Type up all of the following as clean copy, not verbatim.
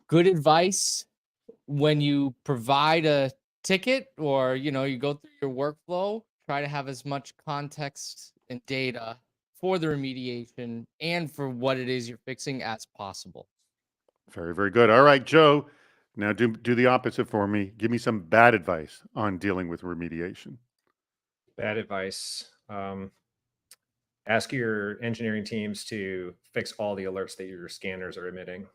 good advice when you provide a ticket or you go through your workflow, try to have as much context and data for the remediation and for what it is you're fixing as possible. Very, very good. All right, Joe. Now do the opposite for me. Give me some bad advice on dealing with remediation. Bad advice. Ask your engineering teams to fix all the alerts that your scanners are emitting.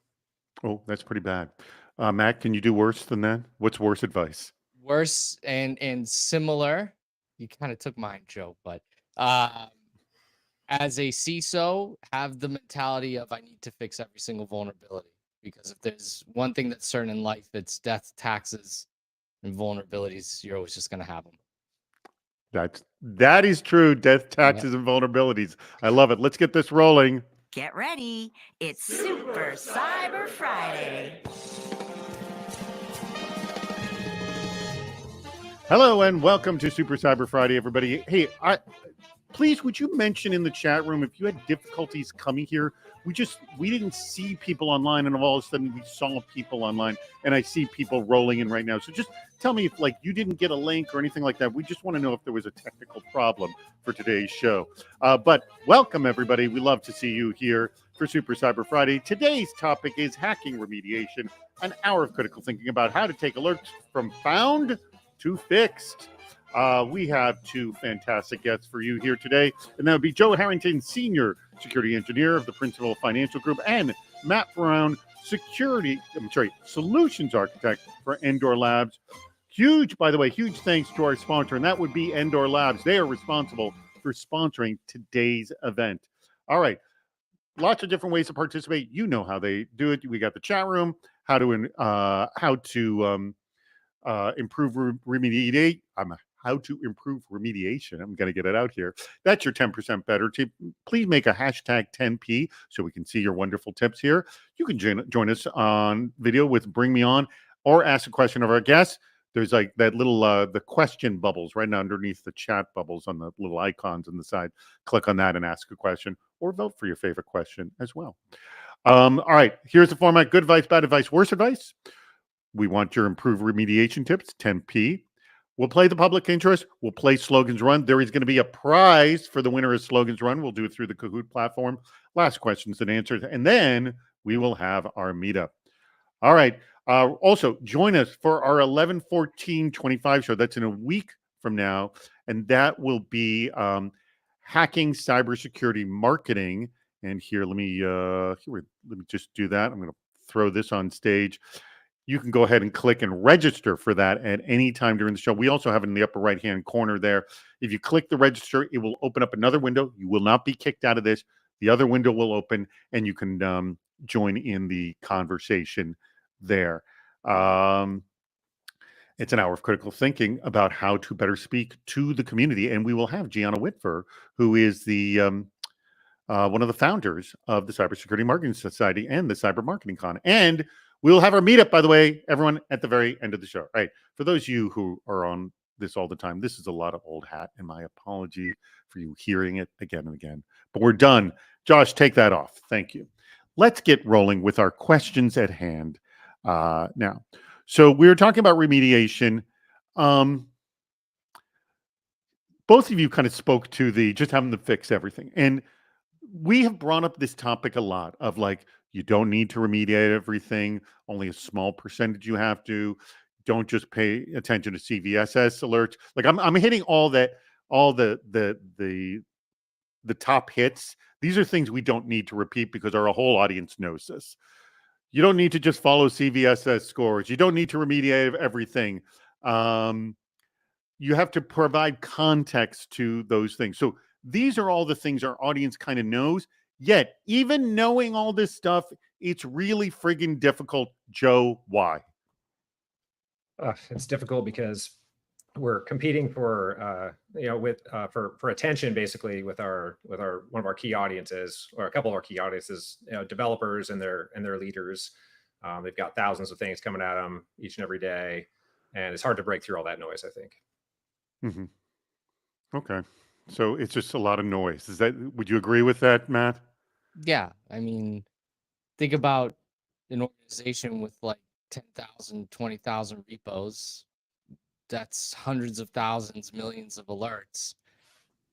Oh, that's pretty bad. Matt, can you do worse than that? What's worse advice? Worse and similar. You kind of took mine, Joe, but as a CISO, have the mentality of I need to fix every single vulnerability, because if there's one thing that's certain in life, it's death, taxes, and vulnerabilities. You're always just going to have them. That is true. Death, Yep. taxes, and vulnerabilities. I love it. Let's get this rolling. Get ready. It's Super Cyber Friday. Hello and welcome to Super Cyber Friday, everybody. Hey, please, would you mention in the chat room if you had difficulties coming here? We didn't see people online, and all of a sudden we saw people online, and I see people rolling in right now. So just tell me if you didn't get a link or anything like that. We just want to know if there was a technical problem for today's show. But welcome, everybody. We love to see you here for Super Cyber Friday. Today's topic is hacking remediation, an hour of critical thinking about how to take alerts from found to fixed. We have two fantastic guests for you here today, and that would be Joe Harrington, Senior Security Engineer of the Principal Financial Group, and Matt Brown, Solutions Architect for Endor Labs. By the way, huge thanks to our sponsor, and that would be Endor Labs. They are responsible for sponsoring today's event. All right, lots of different ways to participate. You know how they do it. We got the chat room, how to improve remediate. How to improve remediation. I'm going to get it out here. That's your 10% better tip. Please make a hashtag 10P so we can see your wonderful tips here. You can join us on video with Bring Me On or ask a question of our guests. There's like that little, the question bubbles right now underneath the chat bubbles on the little icons on the side. Click on that and ask a question or vote for your favorite question as well. All right, here's the format. Good advice, bad advice, worse advice. We want your improved remediation tips, 10P. We'll play the public interest. We'll play Slogans Run. There is going to be a prize for the winner of Slogans Run. We'll do it through the Kahoot platform. Last questions and answers. And then we will have our meetup. All right. Also, join us for our 11/14/25 show. That's in a week from now. And that will be hacking cybersecurity marketing. And here, let me just do that. I'm going to throw this on stage. You can go ahead and click and register for that at any time during the show. We also have it in the upper right-hand corner there. If you click the register, it will open up another window. You will not be kicked out of this. The other window will open, and you can join in the conversation there. It's an hour of critical thinking about how to better speak to the community, and we will have Gianna Whitfer, who is the one of the founders of the Cybersecurity Marketing Society and the Cyber Marketing Con. And we'll have our meetup, by the way, everyone, at the very end of the show. All right. For those of you who are on this all the time, this is a lot of old hat, and my apology for you hearing it again and again. But we're done. Josh, take that off. Thank you. Let's get rolling with our questions at hand now. So we were talking about remediation. Both of you kind of spoke to the just having to fix everything. And we have brought up this topic a lot of you don't need to remediate everything. Only a small percentage you have to. Don't just pay attention to CVSS alerts. I'm hitting all the top hits. These are things we don't need to repeat because our whole audience knows this. You don't need to just follow CVSS scores. You don't need to remediate everything. You have to provide context to those things. So these are all the things our audience kind of knows. Yet, even knowing all this stuff, it's really friggin' difficult. Joe, why? It's difficult because we're competing for attention, basically, with one of our key audiences, or a couple of our key audiences, developers and their leaders. They've got thousands of things coming at them each and every day, and it's hard to break through all that noise, I think. Mm-hmm. Okay. So it's just a lot of noise. Would you agree with that, Matt? Yeah. I mean, think about an organization with like 10,000, 20,000 repos, that's hundreds of thousands, millions of alerts.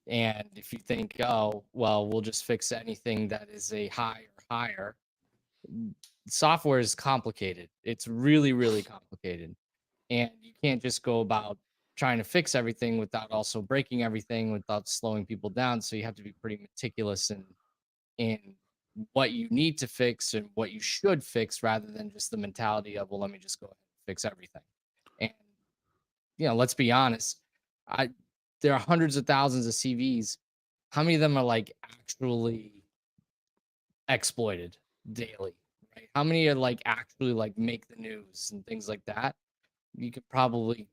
And if you think, oh, well, we'll just fix anything that is a high or higher, software is complicated. It's really, really complicated. And you can't just go about trying to fix everything without also breaking everything, without slowing people down. So you have to be pretty meticulous in what you need to fix and what you should fix, rather than just the mentality of, well, let me just go ahead and fix everything. And let's be honest, I there are hundreds of thousands of CVs. How many of them are like actually exploited daily, right? How many are like actually like make the news and things like that? You could probably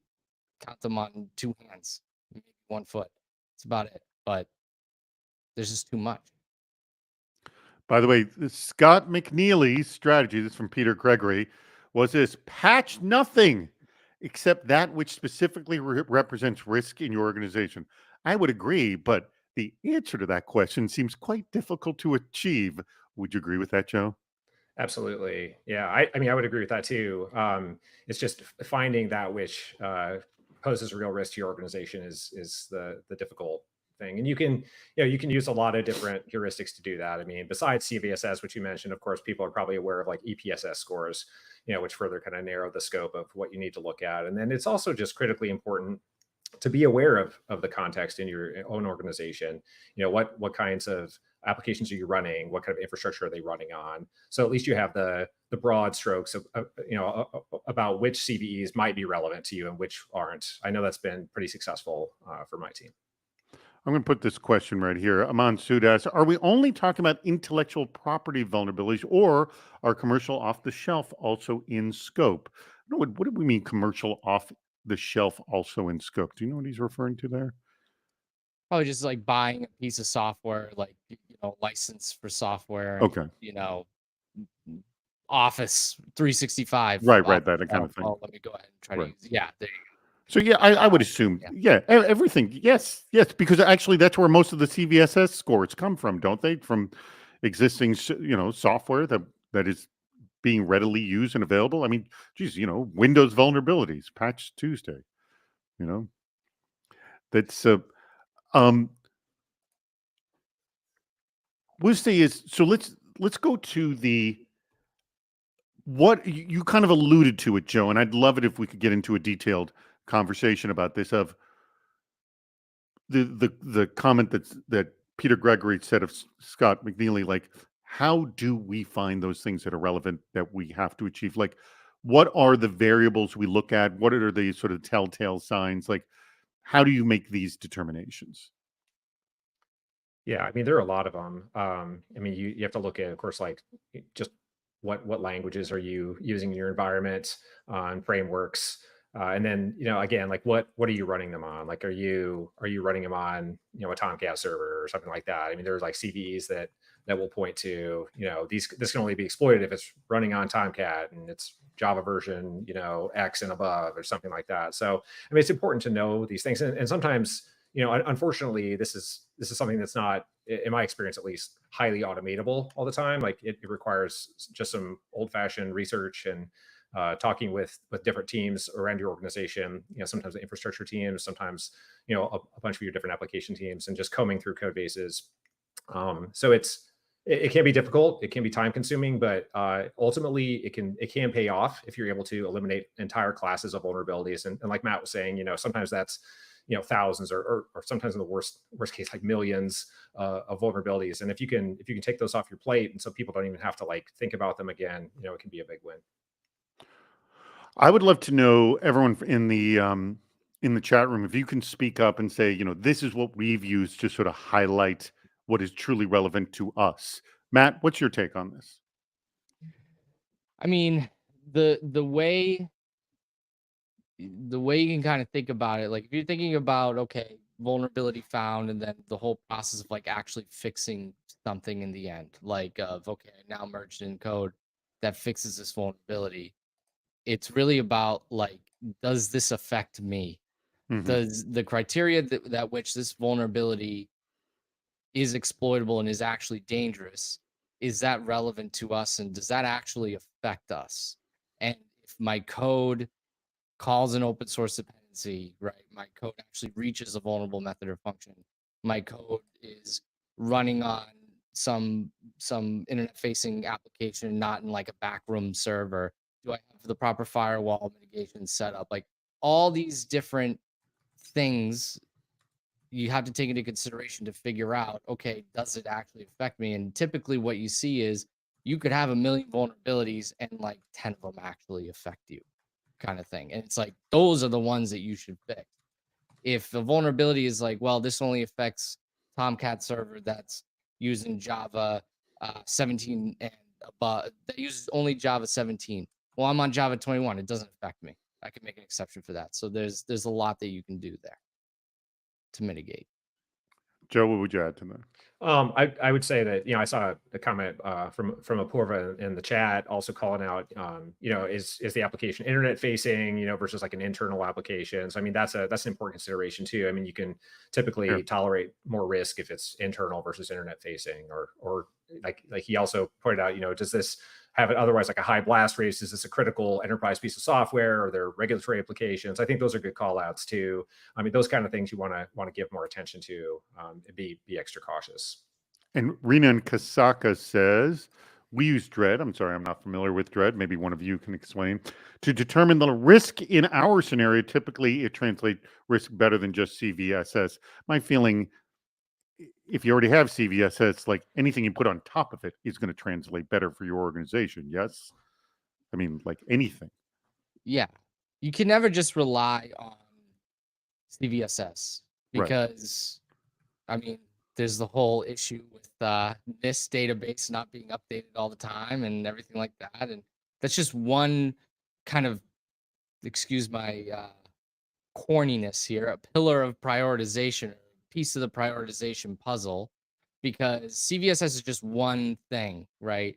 count them on two hands, maybe 1 foot. That's about it. But there's just too much. By the way, Scott McNeely's strategy, this is from Peter Gregory, was this: patch nothing except that which specifically represents risk in your organization. I would agree, but the answer to that question seems quite difficult to achieve. Would you agree with that, Joe? Absolutely. Yeah. I mean, I would agree with that too. It's just finding that which poses a real risk to your organization is the difficult thing. And you can use a lot of different heuristics to do that. I mean, besides CVSS, which you mentioned, of course, people are probably aware of like EPSS scores, which further kind of narrow the scope of what you need to look at. And then it's also just critically important to be aware of the context in your own organization. What kinds of applications are you running? What kind of infrastructure are they running on? So at least you have the broad strokes of about which CVEs might be relevant to you and which aren't. I know that's been pretty successful for my team. I'm going to put this question right here. Aman Sood asks, are we only talking about intellectual property vulnerabilities, or are commercial off the shelf also in scope? What do we mean commercial off the shelf also in scope? Do you know what he's referring to there? Probably just like buying a piece of software, like, license for software, and, Okay. Office 365. Right, that kind of thing. Well, let me go ahead and try to use. Yeah, there you go. So yeah, I would assume, everything. Yes, because actually that's where most of the CVSS scores come from, don't they? From existing, software that is being readily used and available. I mean, geez, Windows vulnerabilities, Patch Tuesday. That's we'll say is so. Let's go to the what you kind of alluded to it, Joe, and I'd love it if we could get into a detailed conversation about this of the comment that Peter Gregory said of Scott McNeely, like, how do we find those things that are relevant that we have to achieve? Like, what are the variables we look at? What are the sort of telltale signs? Like, how do you make these determinations? Yeah, I mean, there are a lot of them. I mean, you have to look at, of course, like just what languages are you using in your environment on frameworks, and then again, like what are you running them on? Like, are you running them on a Tomcat server or something like that? I mean, there's like CVEs that will point to this can only be exploited if it's running on Tomcat and it's Java version X and above or something like that. So I mean, it's important to know these things, and sometimes unfortunately, this is something that's not, in my experience at least, highly automatable all the time. Like it requires just some old-fashioned research and talking with different teams around your organization. Sometimes the infrastructure teams, sometimes a bunch of your different application teams, and just combing through code bases. So it can be difficult. It can be time consuming, but ultimately it can pay off if you're able to eliminate entire classes of vulnerabilities. And like Matt was saying, sometimes that's thousands or sometimes in the worst case like millions of vulnerabilities. And if you can take those off your plate, and so people don't even have to like think about them again, it can be a big win. I would love to know, everyone in the chat room, if you can speak up and say, this is what we've used to sort of highlight what is truly relevant to us. Matt, what's your take on this? I mean, the way you can kind of think about it, like if you're thinking about, okay, vulnerability found, and then the whole process of like actually fixing something in the end, like of, okay, I now merged in code that fixes this vulnerability. It's really about like, does this affect me? Mhm. Does the criteria that which this vulnerability is exploitable and is actually dangerous, is that relevant to us, and does that actually affect us? And if my code calls an open source dependency, right? My code actually reaches a vulnerable method or function. My code is running on some internet facing application, not in like a backroom server. Do I have the proper firewall mitigation set up? Like all these different things you have to take into consideration to figure out, okay, does it actually affect me? And typically what you see is you could have a million vulnerabilities and like 10 of them actually affect you, kind of thing. And it's like those are the ones that you should fix. If the vulnerability is like, well, this only affects Tomcat server that's using Java 17 and above, that uses only Java 17. Well, I'm on Java 21. It doesn't affect me. I can make an exception for that. So there's a lot that you can do there to mitigate. Joe, what would you add to that? I would say that, I saw a comment from Apurva in the chat also calling out, is the application internet facing, versus like an internal application. So I mean that's an important consideration too. I mean, you can typically tolerate more risk if it's internal versus internet facing, or like he also pointed out, does this have it otherwise like a high blast rate? Is this a critical enterprise piece of software? Or there regulatory implications? I think those are good call outs too. I mean, those kind of things you want to give more attention to, and be extra cautious. And Renan Kasaka says, we use Dread. I'm sorry, I'm not familiar with Dread. Maybe one of you can explain. To determine the risk in our scenario, typically it translates risk better than just CVSS. My feeling, if you already have CVSS, like anything you put on top of it is going to translate better for your organization. Yes? I mean, like anything. Yeah. You can never just rely on CVSS because, I mean, there's the whole issue with this database not being updated all the time and everything like that. And that's just one kind of, excuse my corniness here, a pillar of prioritization, a piece of the prioritization puzzle, because CVSS is just one thing, right?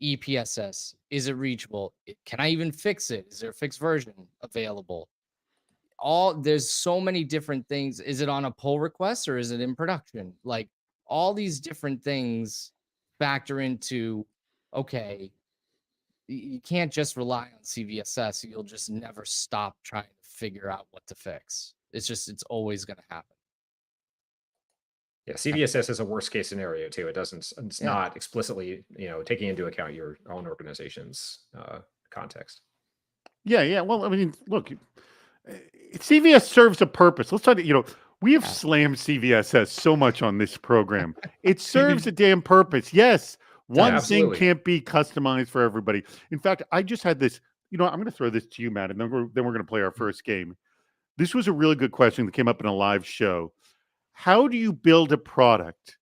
EPSS, is it reachable? Can I even fix it? Is there a fixed version available? There's so many different things. Is it on a pull request or is it in production? Like all these different things factor into, okay, you can't just rely on CVSS. You'll just never stop trying to figure out what to fix. It's always going to happen. Yeah, CVSS is a worst case scenario too. It's not explicitly, taking into account your own organization's context. Yeah. Well, I mean, look, CVS serves a purpose. Let's talk, we have slammed CVSS so much on this program. It serves a damn purpose. Yes. One thing can't be customized for everybody. In fact, I just had this, I'm going to throw this to you, Matt, and then we're going to play our first game. This was a really good question that came up in a live show. How do you build a product?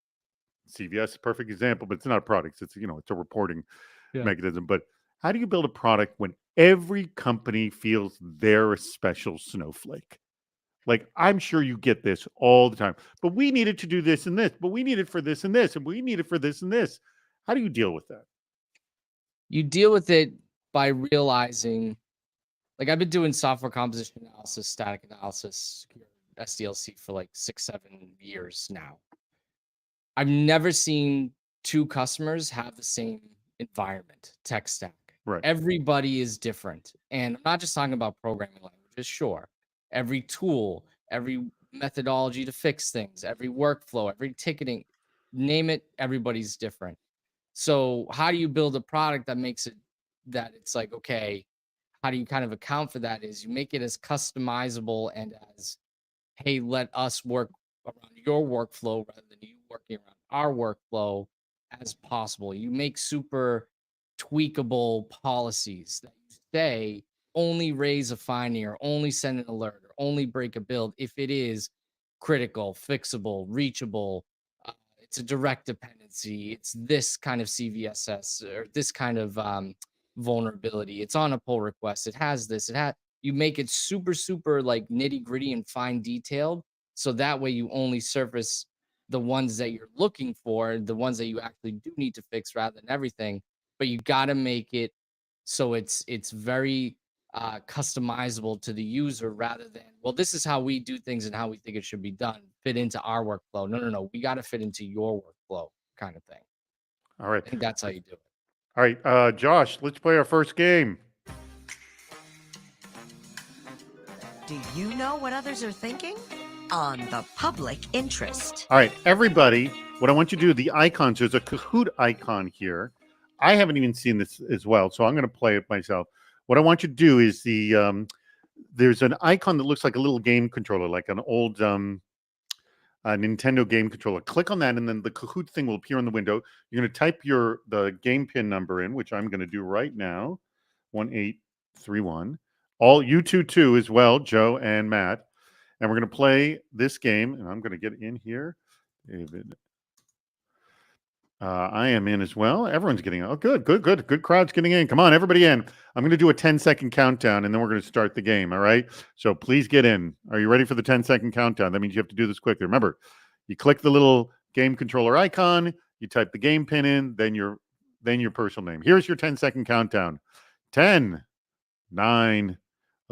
CVS is a perfect example, but it's not a product. It's, it's a reporting mechanism. But how do you build a product when every company feels they're a special snowflake? Like, I'm sure you get this all the time. But we needed to do this and this. But we need it for this and this. And we need it for this and this. How do you deal with that? You deal with it by realizing, like I've been doing software composition analysis, static analysis, SDLC for like 6-7 years now. I've never seen two customers have the same environment, tech stack. Right. Everybody is different. And I'm not just talking about programming languages, sure. Every tool, every methodology to fix things, every workflow, every ticketing, name it, everybody's different. So how do you build a product that makes it that it's like, okay, how do you kind of account for that is you make it as customizable and as, hey, let us work around your workflow rather than you working around our workflow as possible. You make super tweakable policies that you say only raise a finding or only send an alert or only break a build if it is critical, fixable, reachable. It's a direct dependency. It's this kind of CVSS or this kind of vulnerability. It's on a pull request. It has this. You make it super like nitty gritty and fine detailed. So that way you only surface the ones that you're looking for, the ones that you actually do need to fix rather than everything. But you got to make it so it's very customizable to the user rather than, well, this is how we do things and how we think it should be done, fit into our workflow. No. We got to fit into your workflow kind of thing. All right. I think that's how you do it. All right. Josh, let's play our first game. Do you know what others are thinking? On the public interest. All right, everybody, what I want you to do, the icons, there's a Kahoot icon here. I haven't even seen this as well, so I'm going to play it myself. What I want you to do is there's an icon that looks like a little game controller, like an old Nintendo game controller. Click on that, and then the Kahoot thing will appear in the window. You're going to type the game pin number in, which I'm going to do right now, 1831. All you two too as well, Joe and Matt. And we're going to play this game, and I'm going to get in here. David. I am in as well. Everyone's getting in. Oh, good. Good crowd's getting in. Come on, everybody in. I'm going to do a 10-second countdown, and then we're going to start the game, all right? So please get in. Are you ready for the 10-second countdown? That means you have to do this quickly. Remember, you click the little game controller icon, you type the game pin in, then your personal name. Here's your 10-second countdown. 10, 9,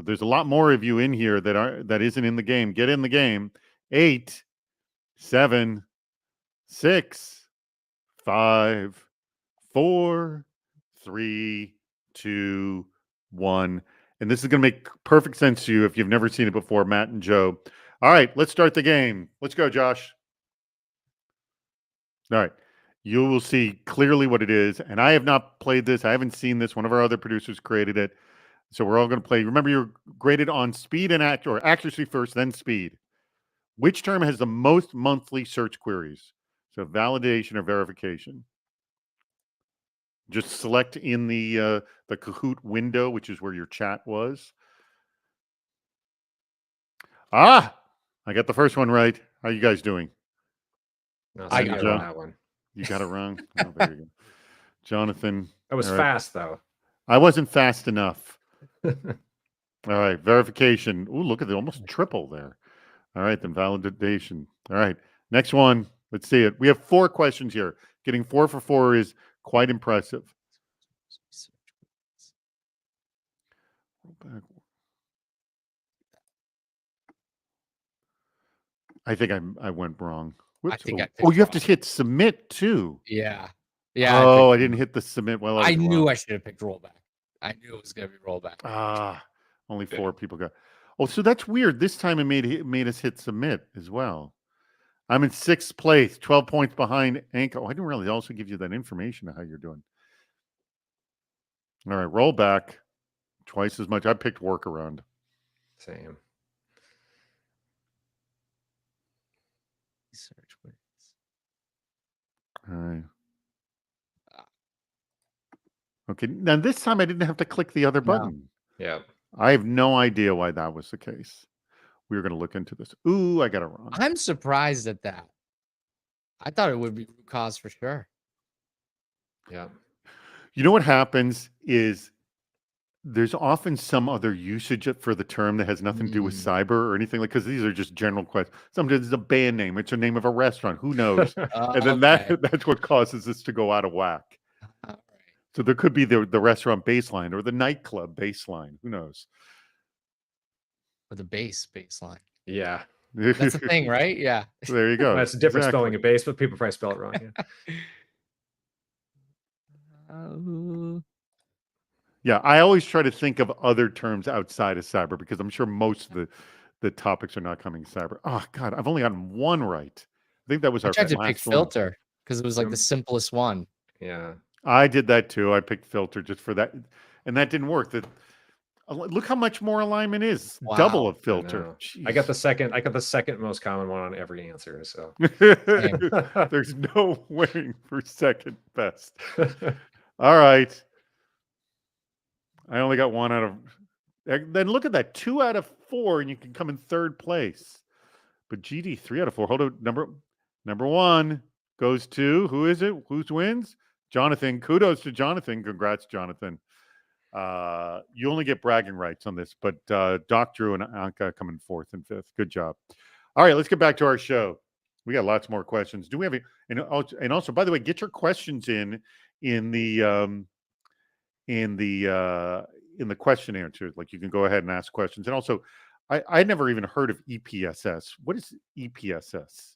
there's a lot more of you in here that isn't in the game. Get in the game. 8, 7, 6, 5, 4, 3, 2, 1. And this is going to make perfect sense to you if you've never seen it before, Matt and Joe. All right, let's start the game. Let's go, Josh. All right. You will see clearly what it is. And I have not played this. I haven't seen this. One of our other producers created it. So we're all going to play. Remember, you're graded on speed and accuracy first, then speed. Which term has the most monthly search queries? So validation or verification. Just select in the Kahoot window, which is where your chat was. I got the first one right. How you guys doing? No, I so got you it on wrong. that one. You got it wrong. Oh, there you go. Jonathan. I was all right. fast though. I wasn't fast enough. All right, verification. Ooh, look at the almost triple there. All right, then validation. All right, next one. Let's see it. We have 4 questions here. Getting 4 for 4 is quite impressive. I think I went wrong. Whoops. think I oh, picked you have to wrong. hit submit too. Yeah. Oh, I picked didn't wrong. hit the submit. Well, I knew I should have picked rollback. I knew it was going to be rollback. Only 4 people got. Oh, so that's weird. This time it made us hit submit as well. I'm in 6th place, 12 points behind Anchor. Oh, I didn't really also give you that information of how you're doing. All right, roll back. Twice as much. I picked workaround. Same. Search queries. All right. Okay. Now this time I didn't have to click the other button. Yeah. I have no idea why that was the case. We were going to look into this. Ooh, I got it wrong. I'm surprised at that. I thought it would be root cause for sure. Yeah. You know what happens is there's often some other usage for the term that has nothing to do with cyber or anything like, because these are just general questions. Sometimes it's a band name. It's a name of a restaurant. Who knows? And then that's what causes this to go out of whack. All right. So there could be the restaurant baseline or the nightclub baseline. Who knows? With a baseline. Yeah. That's a thing, right? Yeah. There you go. That's a different spelling of base, but people probably spell it wrong. Yeah. Yeah, I always try to think of other terms outside of cyber because I'm sure most of the topics are not coming cyber. Oh God, I've only gotten 1 right. I think that was I our tried to pick last one. filter because it was like the simplest one. Yeah. I did that too. I picked filter just for that, and that didn't work. Look how much more alignment is. Wow. Double a filter. I got the second most common one on every answer. So there's no way for second best. All right. I only got 1 out of. Then look at that, 2 out of 4, and you can come in 3rd place. But GD 3 out of 4. Hold on, number 1 goes to who is it? Who wins? Jonathan. Kudos to Jonathan. Congrats, Jonathan. You only get bragging rights on this, but Doc Drew and Anka come in 4th and 5th. Good job. All right, let's get back to our show. We got lots more questions. Do we have and also, by the way, get your questions in the question answer. Like you can go ahead and ask questions. And also, I never even heard of EPSS. What is EPSS?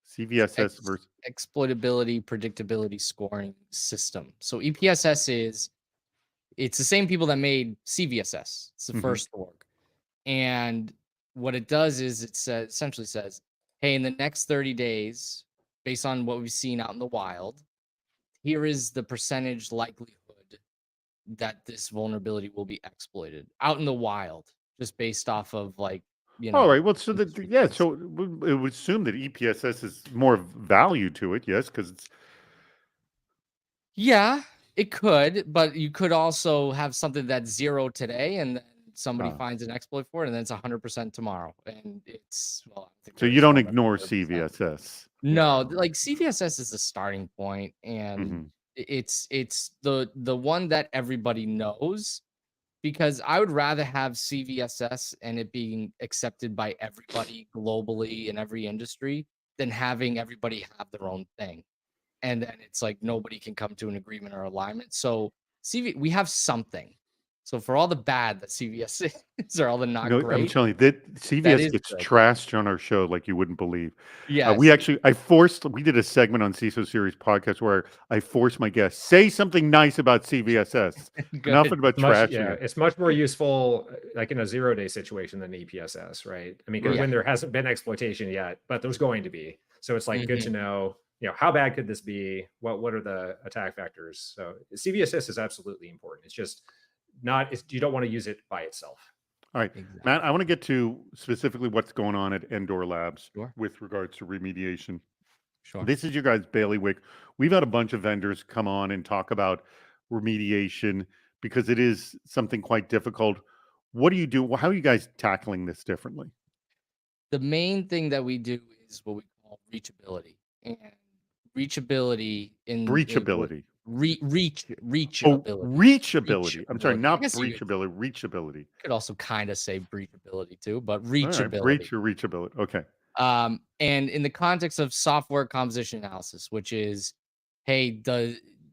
CVSS versus exploitability predictability scoring system. So EPSS it's the same people that made CVSS. It's the first org. And what it does is it essentially says, hey, in the next 30 days, based on what we've seen out in the wild, here is the percentage likelihood that this vulnerability will be exploited out in the wild, just based off of like, all right. Well, so industry yeah, trends. so it would assume that EPSS is more value to it, yes, because it's Yeah, it could, but you could also have something that's 0 today and then somebody finds an exploit for it and then it's 100% tomorrow. And it's, well, I think so there you is don't no way ignore 100%. CVSS. No, like CVSS is the starting point, and Mhm. it's the one that everybody knows, because I would rather have CVSS and it being accepted by everybody globally in every industry than having everybody have their own thing. And then it's like nobody can come to an agreement or alignment. So we have something. So for all the bad that CVS is or all the You not know, I'm great, telling you that that CVS is gets good. trashed on our show like you wouldn't believe. Yes. We did a segment on CISO Series podcast where I forced my guests, say something nice about CVSS. Nothing Good. but Much, trashing yeah, it. it's much more useful like in a 0-day situation than EPSS, right? I mean, 'cause Right. when there hasn't been exploitation yet, but there's going to be. So it's like good to know, how bad could this be? What are the attack vectors? So CVSS is absolutely important. It's just you don't want to use it by itself. All right, Exactly. Matt, I want to get to specifically what's going on at Endor Labs Sure. with regards to remediation. Sure. This is your guys' bailiwick. We've had a bunch of vendors come on and talk about remediation because it is something quite difficult. What do you do? How are you guys tackling this differently? The main thing that we do is what we call reachability. And reachability Breachability. Oh, reachability. reachability. I'm sorry, Reachability. I not guess you breachability, reachability. could also kind of say breachability too, but All right, reachability. breach or reachability. Okay. And in the context of software composition analysis, which is, hey,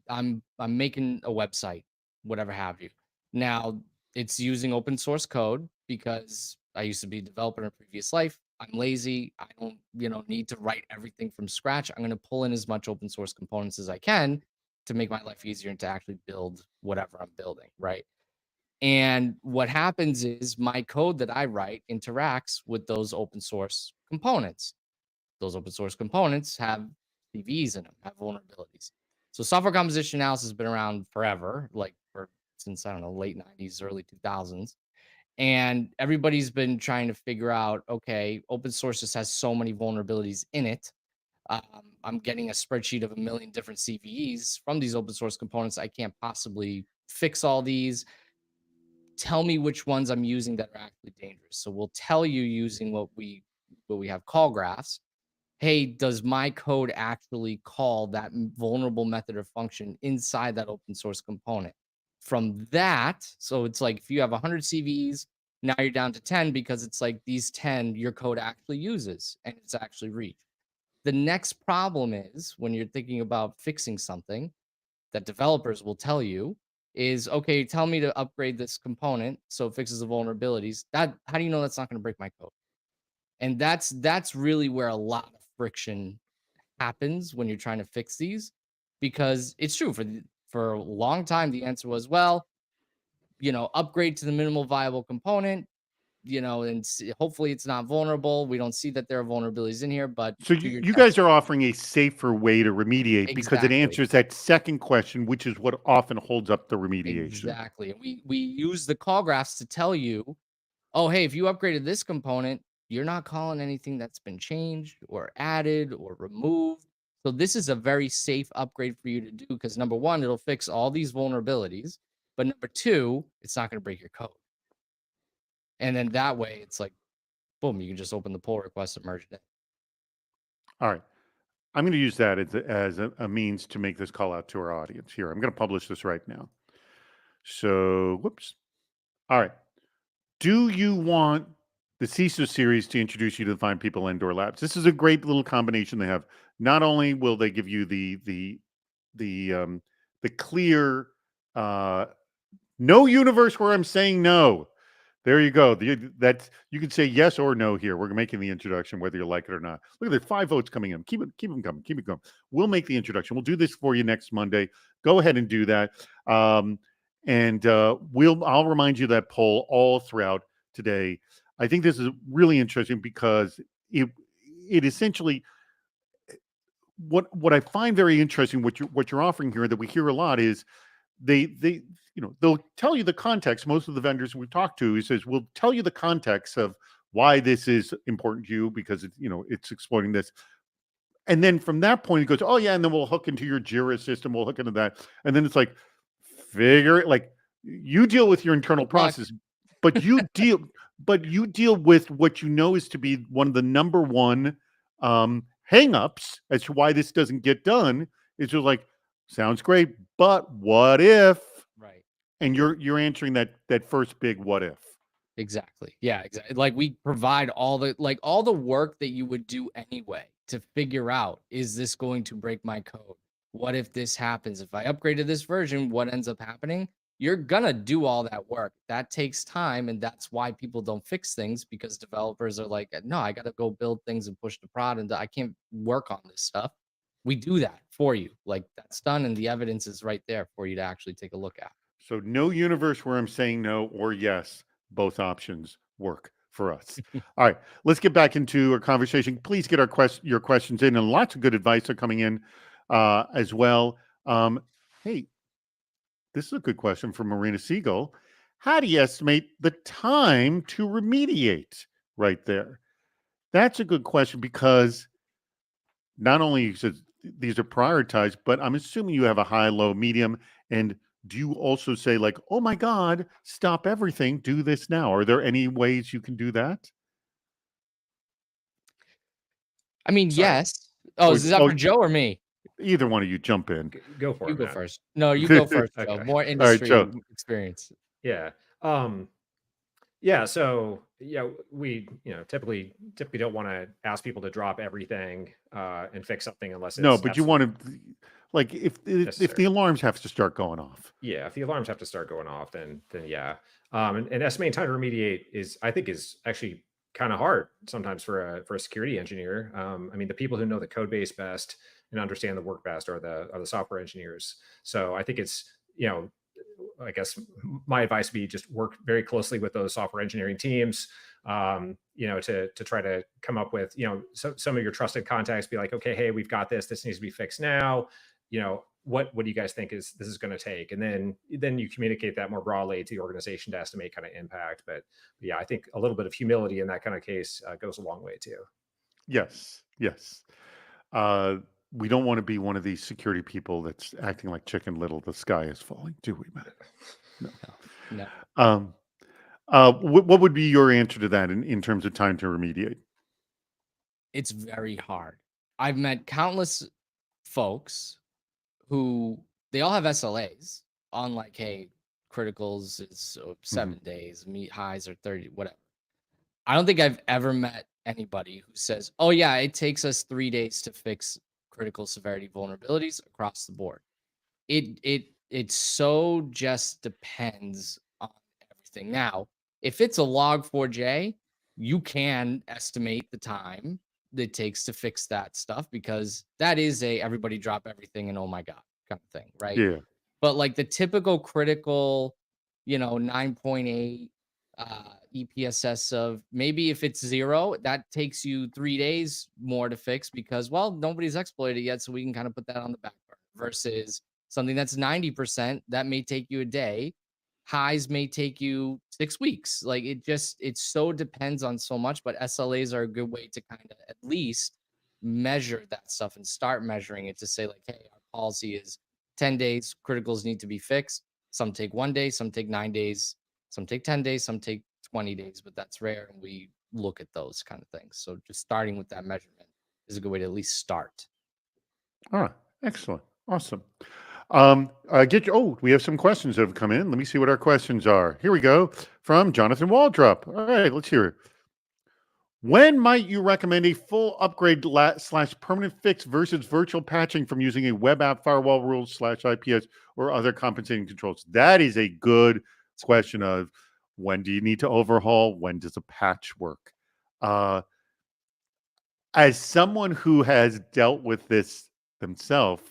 I'm making a website, whatever have you. Now it's using open source code because I used to be a developer in a previous life. I'm lazy. I don't, need to write everything from scratch. I'm going to pull in as much open source components as I can to make my life easier and to actually build whatever I'm building, right? And what happens is my code that I write interacts with those open source components. Those open source components have CVEs in them, have vulnerabilities. So software composition analysis has been around forever, since I don't know, late 90s, early 2000s. And everybody's been trying to figure out, okay, open source just has so many vulnerabilities in it. I'm getting a spreadsheet of 1 million different CVEs from these open source components. I can't possibly fix all these. Tell me which ones I'm using that are actually dangerous. So we'll tell you using what we have call graphs. Hey, does my code actually call that vulnerable method or function inside that open source component? From that, so it's like if you have 100 CVEs, now you're down to 10 because it's like these 10 your code actually uses and it's actually reached. The next problem is when you're thinking about fixing something that developers will tell you is, okay, tell me to upgrade this component so it fixes the vulnerabilities. How do you know that's not going to break my code? And that's really where a lot of friction happens when you're trying to fix these, because it's true for a long time the answer was, well, upgrade to the minimal viable component, and hopefully it's not vulnerable. We don't see that there are vulnerabilities in here, but So do your you guys testing. are offering a safer way to remediate because it Exactly. answers that second question, which is what often holds up the remediation. Exactly. We use the call graphs to tell you, oh, hey, if you upgraded this component, you're not calling anything that's been changed or added or removed. So this is a very safe upgrade for you to do because number one, it'll fix all these vulnerabilities. But number two, it's not going to break your code. And then that way, it's like, boom, you can just open the pull request and merge it in. All right. I'm going to use that as a means to make this call out to our audience here. I'm going to publish this right now. So, whoops. All right. Do you want the CISO series to introduce you to the Fine People Endor Labs? This is a great little combination they have. Not only will they give you the clear no universe where I'm saying no. There you go. That you can say yes or no here. We're making the introduction, whether you like it or not. Look at the 5 votes coming in. Keep them coming. Keep it going. We'll make the introduction. We'll do this for you next Monday. Go ahead and do that. And I'll remind you that poll all throughout today. I think this is really interesting because it essentially what I find very interesting what you're offering here that we hear a lot is they they'll tell you the context. Most of the vendors we've talked to, he says, we'll tell you the context of why this is important to you because it's exploiting this. And then from that point, it goes, oh yeah, and then we'll hook into your Jira system. We'll hook into that. And then it's like, figure it, like you deal with your internal process, but you deal with what you know is to be one of the number one hangups as to why this doesn't get done. Is just like, sounds great, but what if? Right. And you're answering that first big what if. Exactly. Yeah, exactly. Like we provide all the work that you would do anyway to figure out, is this going to break my code? What if this happens? If I upgrade to this version, what ends up happening? You're gonna do all that work. That takes time, and that's why people don't fix things, because developers are like, no, I gotta go build things and push the prod, and I can't work on this stuff. We do that for you. Like that's done, and the evidence is right there for you to actually take a look at. So no universe where I'm saying no or yes. Both options work for us. All right, let's get back into our conversation. Please get your questions in, and lots of good advice are coming in as well. Hey, this is a good question from Marina Siegel. How do you estimate the time to remediate? Right there. That's a good question because not only says these are prioritized, but I'm assuming you have a high, low, medium, and do you also say like, oh my God, stop everything, do this now? Are there any ways you can do that? I mean, Sorry. yes. Oh, is that for Joe or me? Either one of you jump in. Go for You it, go Matt. first. No, you go first, Joe. Okay. More All right, industry Joe. experience. Yeah. Yeah. So we typically don't want to ask people to drop everything and fix something unless it's No, but you want to, like, if the alarms have to start going off. Yeah, if the alarms have to start going off, then yeah. And estimating time to remediate is actually kind of hard sometimes for a security engineer. I mean, the people who know the code base best and understand the work best are the software engineers. So I think it's I guess my advice would be just work very closely with those software engineering teams, to try to come up with, some of your trusted contacts, be like, okay, hey, we've got this needs to be fixed now. What do you guys think this is going to take? And then you communicate that more broadly to the organization to estimate kind of impact. But yeah, I think a little bit of humility in that kind of case goes a long way too. Yes. We don't want to be one of these security people that's acting like Chicken Little. The sky is falling, do we, Matt? No. What would be your answer to that in terms of time to remediate? It's very hard. I've met countless folks who they all have SLAs on like, hey, criticals is 7 days, meet highs are 30, whatever. I don't think I've ever met anybody who says, oh yeah, it takes us 3 days to fix critical severity vulnerabilities across the board. It so just depends on everything. Now, if it's a log4j, you can estimate the time that it takes to fix that stuff, because that is everybody drop everything and oh my God kind of thing, right? Yeah. But like the typical critical, 9.8 EPSS of maybe if it's 0, that takes you 3 days more to fix because, well, nobody's exploited it yet. So we can kind of put that on the back burner versus something that's 90%. That may take you a day. Highs may take you 6 weeks. Like it so depends on so much, but SLAs are a good way to kind of at least measure that stuff and start measuring it to say like, hey, our policy is 10 days, criticals need to be fixed. Some take 1 day, some take 9 days, some take 10 days, some take 20 days, but that's rare. And we look at those kind of things. So just starting with that measurement is a good way to at least start. All right. Excellent. Awesome. We have some questions that have come in. Let me see what our questions are. Here we go from Jonathan Waldrop. All right, let's hear it. When might you recommend a full upgrade / permanent fix versus virtual patching from using a web app firewall rules / IPS or other compensating controls? That is a good question of When do you need to overhaul? When does a patch work? As someone who has dealt with this themselves,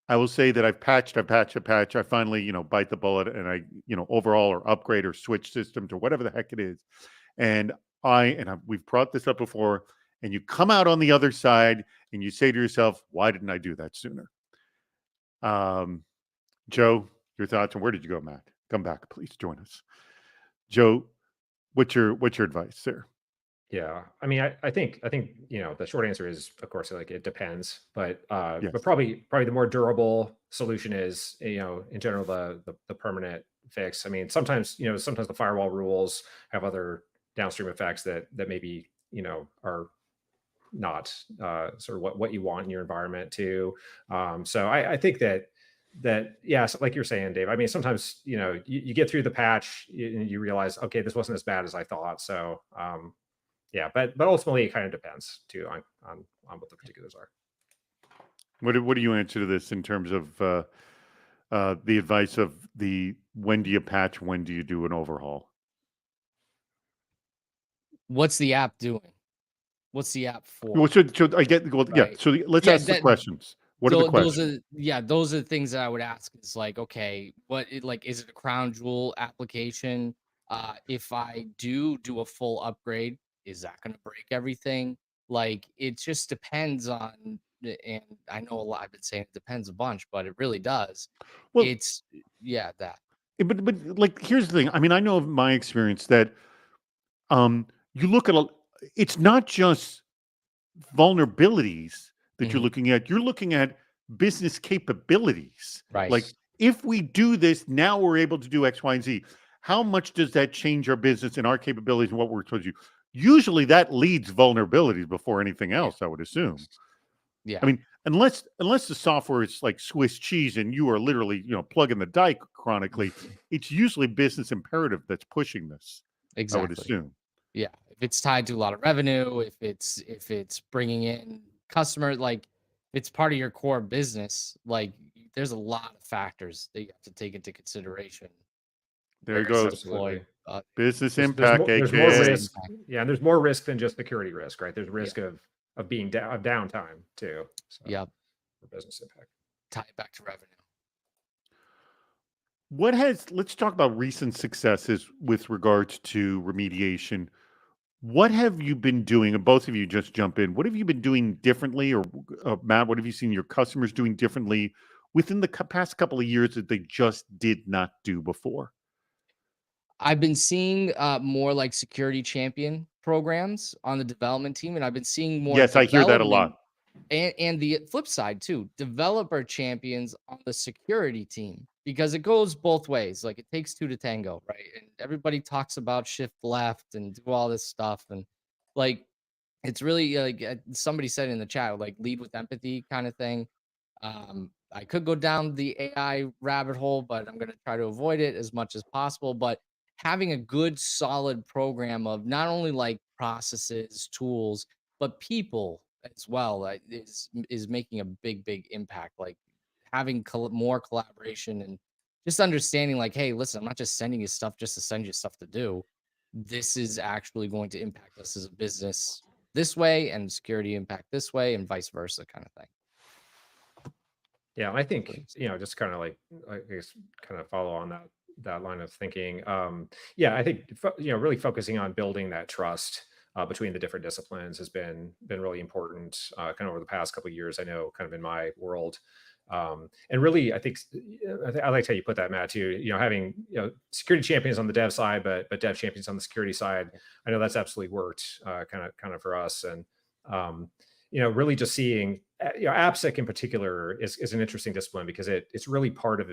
I will say that I've patched. I finally, bite the bullet and I, overall or upgrade or switch systems or whatever the heck it is. And we've brought this up before, and you come out on the other side and you say to yourself, why didn't I do that sooner? Joe, your thoughts, and where did you go, Matt? Come back, please join us. Joe, what's your advice there? Yeah, I mean, I think the short answer is, of course, like it depends, but Yes. probably the more durable solution is, in general, the permanent fix. I mean, sometimes the firewall rules have other downstream effects that maybe are not sort of what you want in your environment too. So I think that yeah, so like you're saying, Dave. I mean, sometimes you get through the patch and you realize, okay, this wasn't as bad as I thought. So yeah, but ultimately it kind of depends too on what the particulars are. What do you answer to this in terms of the advice of when do you patch, when do you do an overhaul? What's the app doing? What's the app for? Well, so I get, well, yeah. Right. So let's Yeah, ask the questions. What are the questions? Those are the things that I would ask. Is like, okay, is it a crown jewel application? If I do a full upgrade, is that going to break everything? Like, it just depends on, and I know a lot. I've been saying it depends a bunch, but it really does. Well, It's that. but like, here's the thing. I mean, I know of my experience that you look at it's not just vulnerabilities that you're Mhm. looking at. You're looking at business capabilities. Right. Like, if we do this, now we're able to do X, Y, and Z. How much does that change our business and our capabilities and what we're supposed to do? Usually that leads vulnerabilities before anything else, I would assume. Yeah. I mean, unless the software is like Swiss cheese and you are literally, plugging the dike chronically, it's usually business imperative that's pushing this. Exactly. I would assume. Yeah, if it's tied to a lot of revenue, if it's bringing in customers, like it's part of your core business, like there's a lot of factors that you have to take into consideration. There you Where it's go. deployed. Absolutely. Business There's impact, there's more aka risk. Yeah, and there's more risk than just security risk, right? There's risk Yeah. of being of downtime too. So Yep. for business impact. Tie it back to revenue. let's talk about recent successes with regards to remediation. What have you been doing? And both of you just jump in. What have you been doing differently, or Matt, what have you seen your customers doing differently within the past couple of years that they just did not do before? I've been seeing more like security champion programs on the development team, and I've been seeing more Yes, I hear that a development. lot. And the flip side too, developer champions on the security team, because it goes both ways. Like, it takes two to tango, right? And everybody talks about shift left and do all this stuff, and like it's really like somebody said in the chat, like lead with empathy kind of thing. I could go down the AI rabbit hole, but I'm going to try to avoid it as much as possible. But having a good, solid program of not only like processes, tools, but people as well is making a big impact. Like having more collaboration and just understanding, like, hey, listen, I'm not just sending you stuff just to send you stuff to do. This is actually going to impact us as a business this way, and security impact this way, and vice versa, kind of thing. Yeah, and I think just kind of like, I guess, kind of follow on that line of thinking. Yeah, I think really focusing on building that trust between the different disciplines has been really important kind of over the past couple of years. I know, kind of in my world, and really, I think I liked how you put that, Matt, too. Having security champions on the dev side, but dev champions on the security side. I know that's absolutely worked kind of for us, and really just seeing AppSec in particular is an interesting discipline, because it's really part of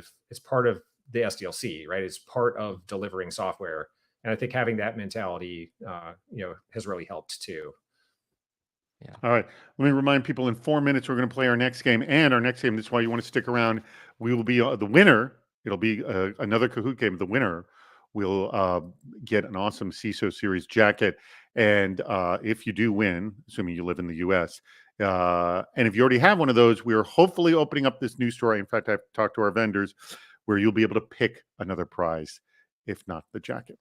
the SDLC, right? It's part of delivering software, and I think having that mentality has really helped too. Yeah. All right. Let me remind people, in 4 minutes, we're going to play our next game. And our next game, this is why you want to stick around. We will be the winner. It'll be another Kahoot game. The winner will get an awesome CISO Series jacket. And if you do win, assuming you live in the U.S., and if you already have one of those, we are hopefully opening up this new store. In fact, I've talked to our vendors where you'll be able to pick another prize. if not the jacket.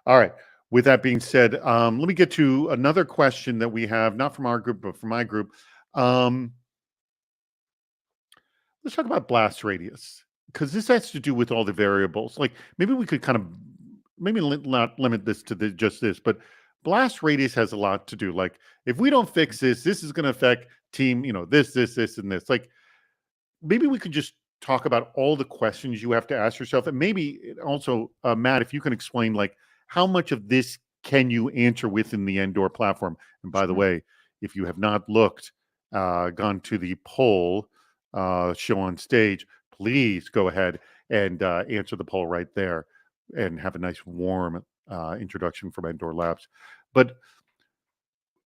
All right. With that being said, let me get to another question that we have, not from our group, but from my group. Let's talk about blast radius, because this has to do with all the variables. Like maybe we could kind of not limit this to just this, but blast radius has a lot to do. Like if we don't fix this, this is going to affect team, this, and this. Like maybe we could just talk about all the questions you have to ask yourself, and maybe also, Matt, if you can explain like how much of this can you answer within the Endor platform. And by the way, if you have not gone to the poll show on stage, please go ahead and answer the poll right there and have a nice warm introduction from Endor Labs. But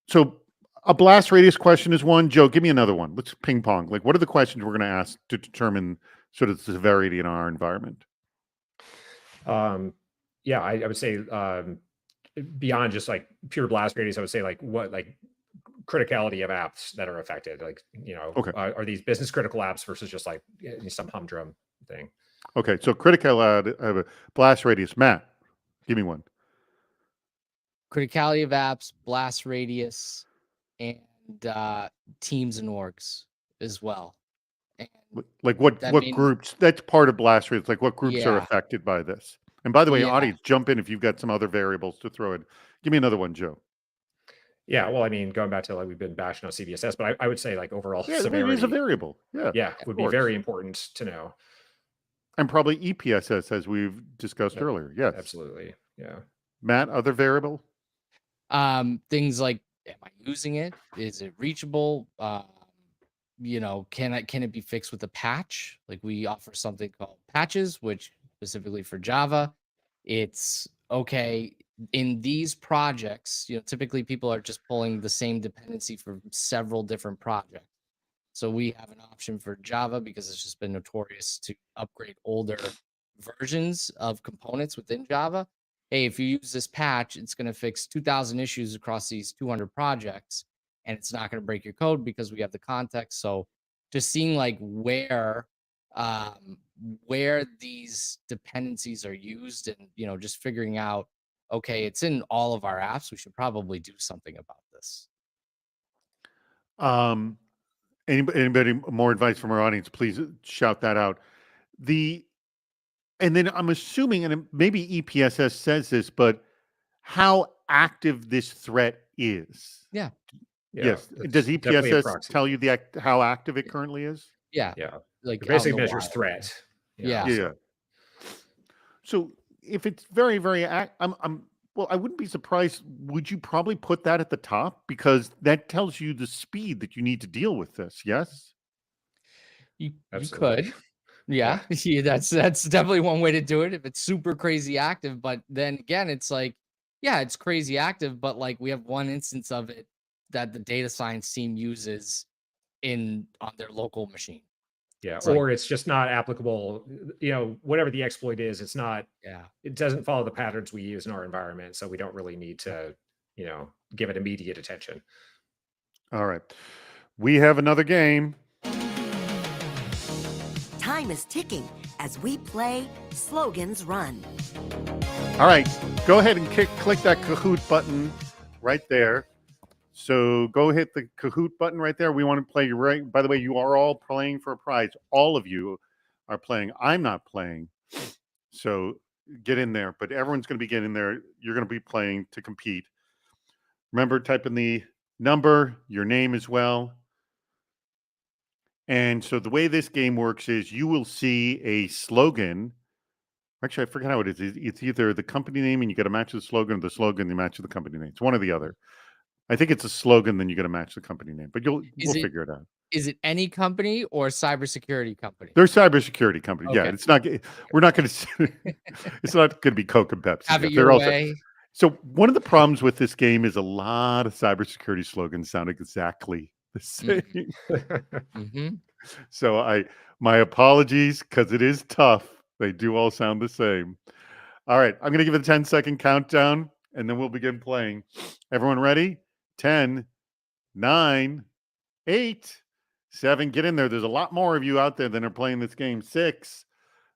so a blast radius question is one. Joe, give me another one. Let's ping pong. Like, what are the questions we're going to ask to determine sort of the severity in our environment? Yeah, I would say beyond just like pure blast radius, I would say like criticality of apps that are affected. Like, Okay. Are these business critical apps versus just like some humdrum thing? Okay, so critical of a blast radius. Matt, give me one. Criticality of apps, blast radius, and teams and orgs as well. And Like what groups? That's part of blast radius. Like what groups are affected by this? And by the way, audience, jump in if you've got some other variables to throw in. Give me another one, Joe. Yeah, well, I mean, going back to like we've been bashing on CVSS, but I would say like overall severity it is a variable. Yeah, would be very important to know. And probably EPSS, as we've discussed earlier. Yes, absolutely. Yeah, Matt, other variable? Things like, am I using it? Is it reachable? Can it be fixed with a patch? Like we offer something called patches, which specifically for Java, it's okay. In these projects, typically people are just pulling the same dependency for several different projects. So we have an option for Java because it's just been notorious to upgrade older versions of components within Java. Hey, if you use this patch, it's going to fix 2,000 issues across these 200 projects, and it's not going to break your code because we have the context. So just seeing like where these dependencies are used, and just figuring out, okay, it's in all of our apps. We should probably do something about this. Anybody more advice from our audience? Please shout that out. And then I'm assuming, and maybe EPSS says this, but how active this threat is. Yeah. Yes. Does EPSS tell you how active it currently is? Yeah. Like it basically measures threat. Yeah. So if it's very, very well, I wouldn't be surprised. Would you probably put that at the top, because that tells you the speed that you need to deal with this? Yes. You could. Yeah. That's definitely one way to do it if it's super crazy active. But then again, it's like, yeah, it's crazy active, but like we have one instance of it that the data science team uses on their local machine. Yeah, or it's just not applicable. Whatever the exploit is, it's not. Yeah, it doesn't follow the patterns we use in our environment, so we don't really need to, give it immediate attention. All right, we have another game. Time is ticking as we play Slogans Run. All right, go ahead and click that Kahoot button right there. So go hit the Kahoot button right there. We want to play right. By the way, you are all playing for a prize. All of you are playing. I'm not playing. So get in there. But everyone's going to be getting there. You're going to be playing to compete. Remember, type in the number, your name as well. And so the way this game works is you will see a slogan. Actually, I forget how it is. It's either the company name and you get to match the slogan, or the slogan you match the company name. It's one or the other. I think it's a slogan, then you got to match the company name, but we'll figure it out. Is it any company or cybersecurity company? They're cybersecurity company. Okay. Yeah, it's not. We're not going to. It's not going to be Coke and Pepsi. Have it your way. So one of the problems with this game is a lot of cybersecurity slogans sound exactly the same. Mm-hmm. So my apologies, because it is tough. They do all sound the same. All right, I'm going to give it a 10-second countdown, and then we'll begin playing. Everyone ready? 10, 9, 8, 7. Get in there. There's a lot more of you out there than are playing this game. 6,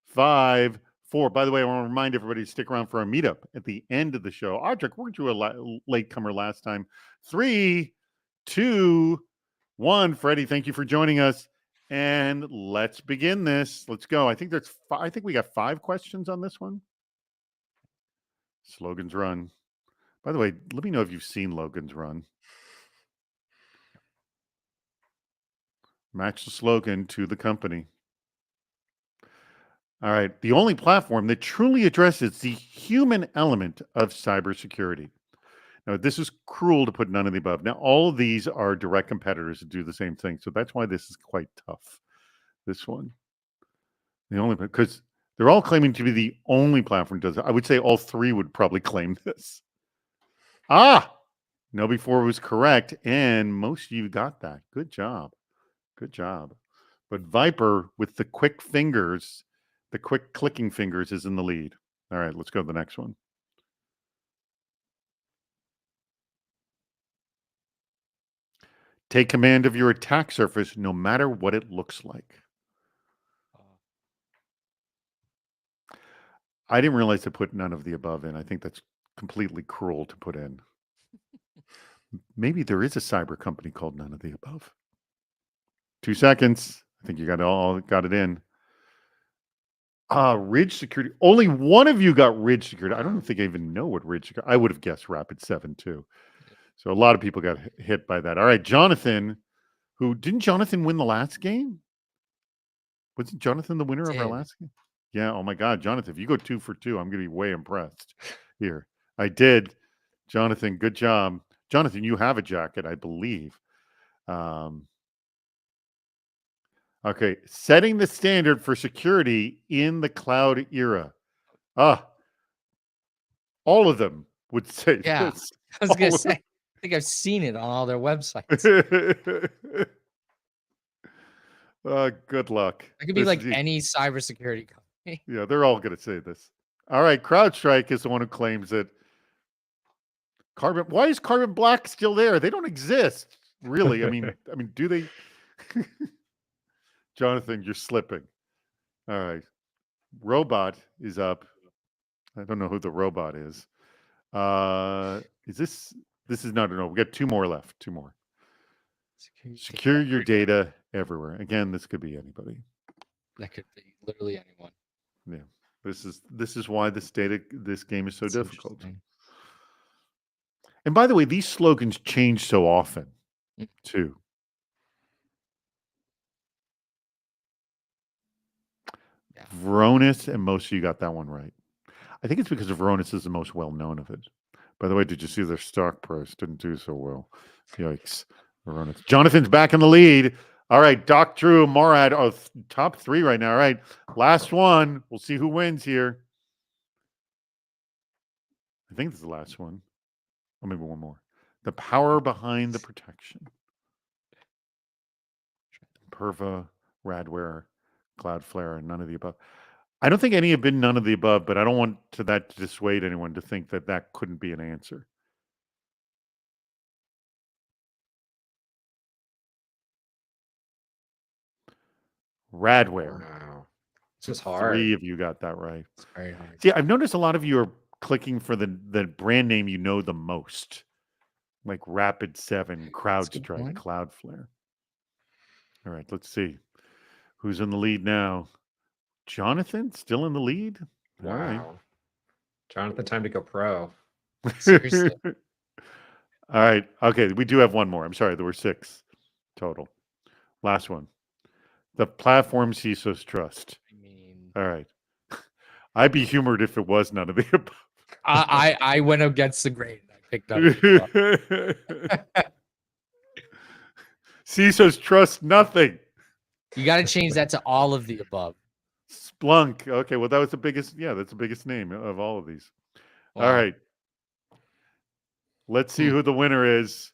5, 4. By the way, I want to remind everybody to stick around for our meetup at the end of the show. Audric, weren't you a latecomer last time? 3, 2, 1. Freddie, thank you for joining us. And let's begin this. Let's go. I think we got 5 questions on this one. Slogans Run. By the way, let me know if you've seen Logan's Run. Match the slogan to the company. All right. The only platform that truly addresses the human element of cybersecurity. Now, this is cruel to put none of the above. Now, all of these are direct competitors that do the same thing. So that's why this is quite tough. This one. Because they're all claiming to be the only platform that does it. I would say all 3 would probably claim this. No before was correct. And most of you got that. Good job. Good job. But Viper with the quick fingers, the quick clicking fingers is in the lead. All right, let's go to the next one. Take command of your attack surface no matter what it looks like. I didn't realize to put none of the above in. I think that's completely cruel to put in. Maybe there is a cyber company called none of the above. 2 seconds. I think you got it in. Ridge Security. Only one of you got Ridge Security. I don't think I even know what Ridge Security. I would have guessed Rapid7 too. So a lot of people got hit by that. All right, Jonathan, didn't Jonathan win the last game? Wasn't Jonathan the winner of our last game? Yeah. Oh my God, Jonathan, if you go 2 for 2, I'm going to be way impressed here. I did. Jonathan, good job. Jonathan, you have a jacket, I believe. Okay. Setting the standard for security in the cloud era. All of them would say this. I was going to say, I think I've seen it on all their websites. Good luck. It could be like any cybersecurity company. Yeah, they're all going to say this. All right, CrowdStrike is the one who claims it. Why is Carbon Black still there? They don't exist, really. I mean, do they? Jonathan, you're slipping. All right, Robot is up. I don't know who the robot is. Is this? This is not. No, we got 2 more left. 2 more. Secure your data everywhere. Again, this could be anybody. That could be literally anyone. Yeah. This is why this game is so difficult. And by the way, these slogans change so often too. Yeah. Varonis, and most of you got that one right. I think it's because Varonis is the most well-known of it. By the way, did you see their stock price didn't do so well? Yikes. Varonis. Jonathan's back in the lead. All right, Doc Drew, Morad are top 3 right now. All right, last one. We'll see who wins here. I think this is the last one. Or maybe one more. The power behind the protection. Perva, Radware, Cloudflare, none of the above. I don't think any have been none of the above, but I don't want that to dissuade anyone to think that that couldn't be an answer. Radware. Wow. This is hard. 3 of you got that right. It's very hard. See, I've noticed a lot of you are clicking for the brand name you know the most, like Rapid7, CrowdStrike, Cloudflare. All right, let's see. Who's in the lead now? Jonathan, still in the lead? Wow. All right. Jonathan, time to go pro. Seriously. All right. Okay, we do have one more. I'm sorry, there were 6 total. Last one. The platform CISOs trust. All right. I'd be humored if it was none of the above. I went against the grain. I picked up. CISOs trust nothing. You got to change that to all of the above. Splunk. Okay, well, that was the biggest. Yeah, that's the biggest name of all of these. Wow. All right. Let's see who the winner is.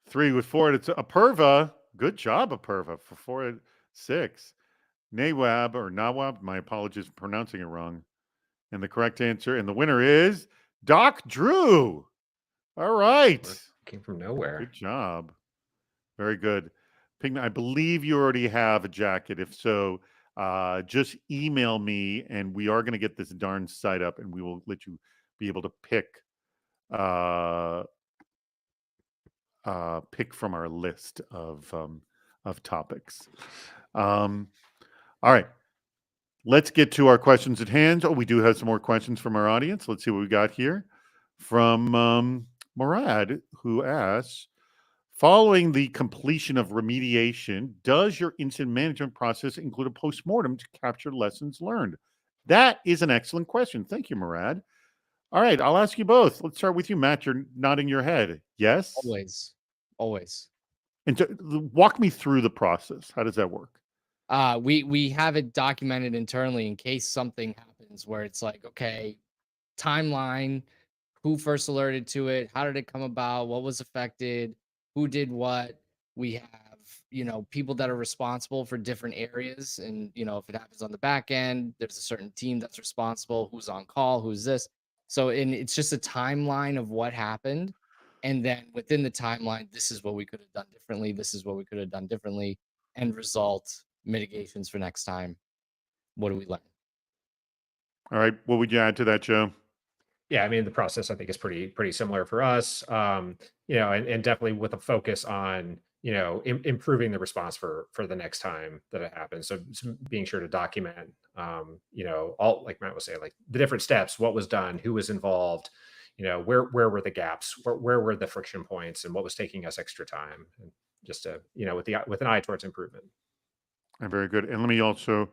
3 with 4. It's Aperva. Good job, Aperva, for 4 and 6. Nawab. My apologies for pronouncing it wrong. And the correct answer. And the winner is Doc Drew. All right. Came from nowhere. Good job. Very good. Pigman, I believe you already have a jacket. If so, just email me, and we are going to get this darn site up, and we will let you be able to pick from our list of topics. All right, let's get to our questions at hand. Oh, we do have some more questions from our audience. Let's see what we got here from Murad, who asks, following the completion of remediation, does your incident management process include a postmortem to capture lessons learned? That is an excellent question. Thank you, Murad. All right, I'll ask you both. Let's start with you, Matt. You're nodding your head. Yes? Always. And walk me through the process. How does that work? We have it documented internally in case something happens where it's like, okay, timeline, who first alerted to it, how did it come about, what was affected, who did what. We have, people that are responsible for different areas, and if it happens on the back end, there's a certain team that's responsible, who's on call, who's this. So, and it's just a timeline of what happened, and then within the timeline, this is what we could have done differently, this is what we could have done differently, end result, mitigations for next time. What do we learn? All right, what would you add to that, Joe? Yeah, I mean, the process I think is pretty similar for us. And definitely with a focus on improving the response for the next time that it happens. So being sure to document, all, like Matt was saying, like the different steps, what was done, who was involved, where were the gaps, where were the friction points, and what was taking us extra time, and just to with an eye towards improvement. Very good. And let me also